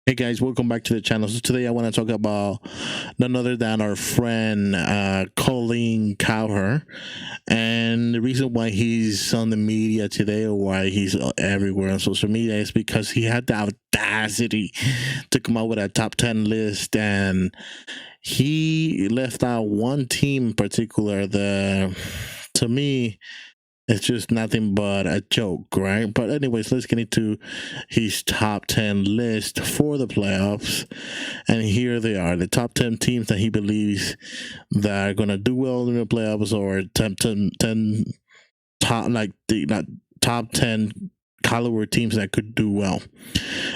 Hey guys, welcome back to the channel. So today I want to talk about none other than our friend Colin Cowherd, and the reason why he's on the media today or why he's everywhere on social media is because he had the audacity to come out with a top 10 list, and he left out one team in particular that, to me, it's just nothing but a joke, right? But anyways, let's get into his top 10 list for the playoffs. And here they are, the top 10 teams that he believes that are going to do well in the playoffs, or top, like the not top 10 caliber teams that could do well.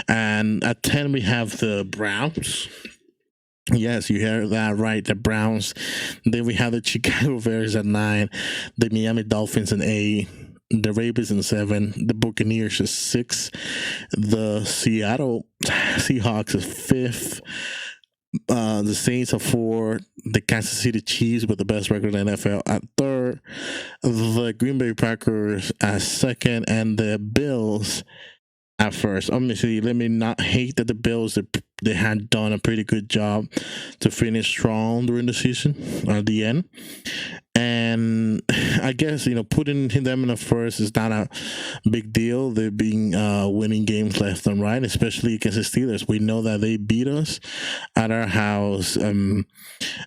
And at 10, we have the Browns. Yes, you heard that right. The Browns. Then we have the Chicago Bears at 9, the Miami Dolphins at 8, the Ravens at 7, the Buccaneers at 6, the Seattle Seahawks at 5th, the Saints at 4, the Kansas City Chiefs with the best record in the NFL at 3rd, the Green Bay Packers at 2nd, and the Bills at 1st. Obviously, let me not hate that the Bills, they had done a pretty good job to finish strong during the season at the end. And I guess, putting them in the first is not a big deal. They've been winning games left and right, especially against the Steelers. We know that they beat us at our house, and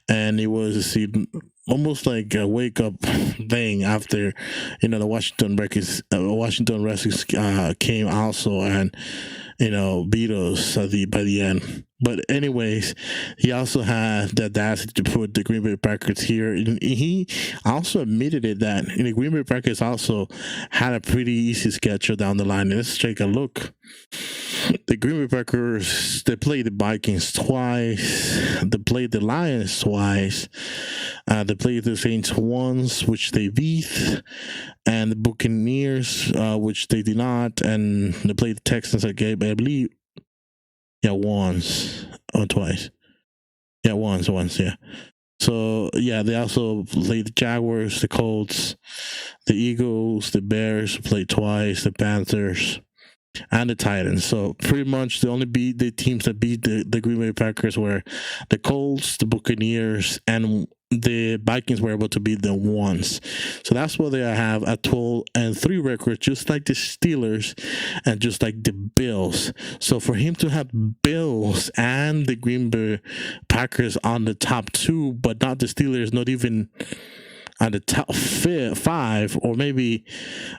it was almost like a wake up thing after the Washington Redskins came also and beat us by the end. But anyways, he also had the audacity to put the Green Bay Packers here. And he also admitted it that the Green Bay Packers also had a pretty easy schedule down the line. And let's take a look. The Green Bay Packers, they played the Vikings twice. They played the Lions twice. They played the Saints once, which they beat. And the Buccaneers, which they did not. And they played the Texans again, I believe. Yeah, once or twice. Yeah, once, yeah. So, yeah, they also played the Jaguars, the Colts, the Eagles, the Bears played twice, the Panthers, and the Titans. So pretty much the teams that beat the Green Bay Packers were the Colts, the Buccaneers, and the Vikings were able to beat them once. So that's why they have a 12-3 record, just like the Steelers and just like the Bills. So for him to have Bills and the Green Bay Packers on the top 2, but not the Steelers, not even on the top 5, or maybe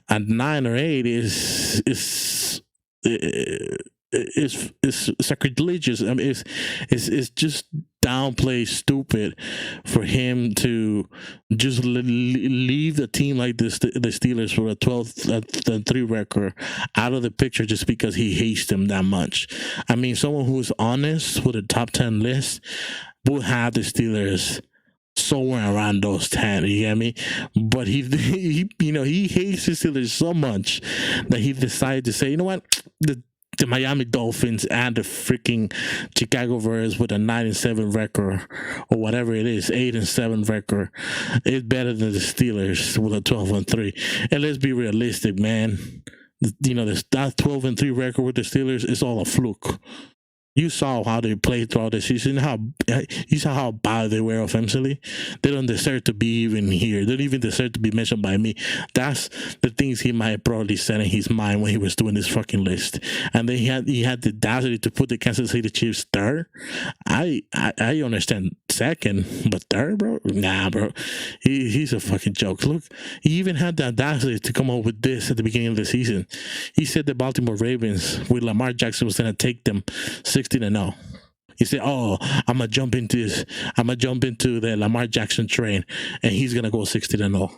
at 9 or 8 is sacrilegious. I mean, it's just downplay stupid for him to just leave a team like this, the Steelers, for a 12-3 record out of the picture just because he hates them that much. I mean, someone who's honest with a top 10 list will have the Steelers somewhere around those 10, you get me? But he hates the Steelers so much that he decided to say, you know what, the Miami Dolphins and the freaking Chicago Bears with a 9-7 record, or whatever it is, 8-7 record, is better than the Steelers with a 12-3. And let's be realistic, man. That 12-3 record with the Steelers is all a fluke. You saw how they played throughout the season. You saw how bad they were offensively. They don't deserve to be even here. They don't even deserve to be mentioned by me. That's the things he might probably said in his mind when he was doing this fucking list. And then he had the audacity to put the Kansas City Chiefs 3rd. I understand 2nd, but 3rd, bro? Nah, bro. He's a fucking joke. Look, he even had the audacity to come up with this at the beginning of the season. He said the Baltimore Ravens with Lamar Jackson was going to take them 16-0. He said, "Oh, I'm gonna jump into the Lamar Jackson train, and he's gonna go 16-0."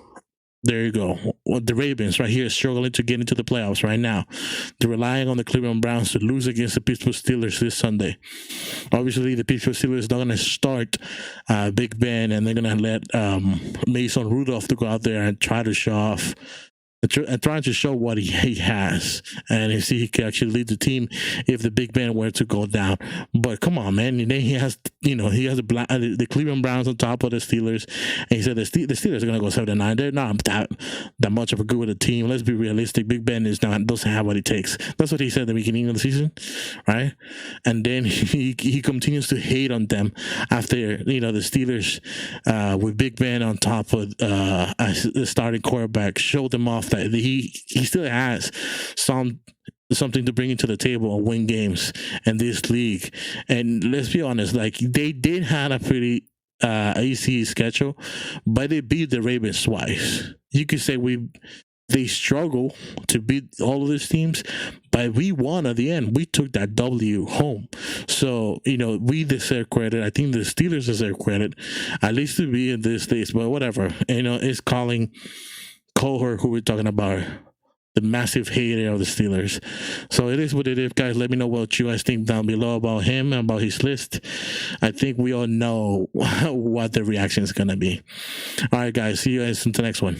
There you go. Well, the Ravens right here struggling to get into the playoffs right now. They're relying on the Cleveland Browns to lose against the Pittsburgh Steelers this Sunday. Obviously, the Pittsburgh Steelers are going to start Big Ben, and they're going to let Mason Rudolph to go out there and try to show off. And trying to show what he has, and if he can actually lead the team if the Big Ben were to go down. But come on, man, then he has he has the Cleveland Browns on top of the Steelers, and he said the Steelers are going to go 7-9. They're not that much of a good with a team. Let's be realistic. Big Ben doesn't have what it takes. That's what he said at the beginning of the season, right? And then he continues to hate on them after the Steelers with Big Ben on top of the starting quarterback showed them off that he still has something to bring into the table and win games in this league. And let's be honest, like they did have a pretty easy schedule, but they beat the Ravens twice. You could say they struggle to beat all of these teams, but we won at the end. We took that W home. So, we deserve credit. I think the Steelers deserve credit, at least to be in this stage, but whatever. It's Colin Cowherd who we're talking about, the massive hater of the Steelers. So it is what it is, guys. Let me know what you guys think down below about him and about his list. I think we all know what the reaction is going to be. All right, guys. See you guys in the next one.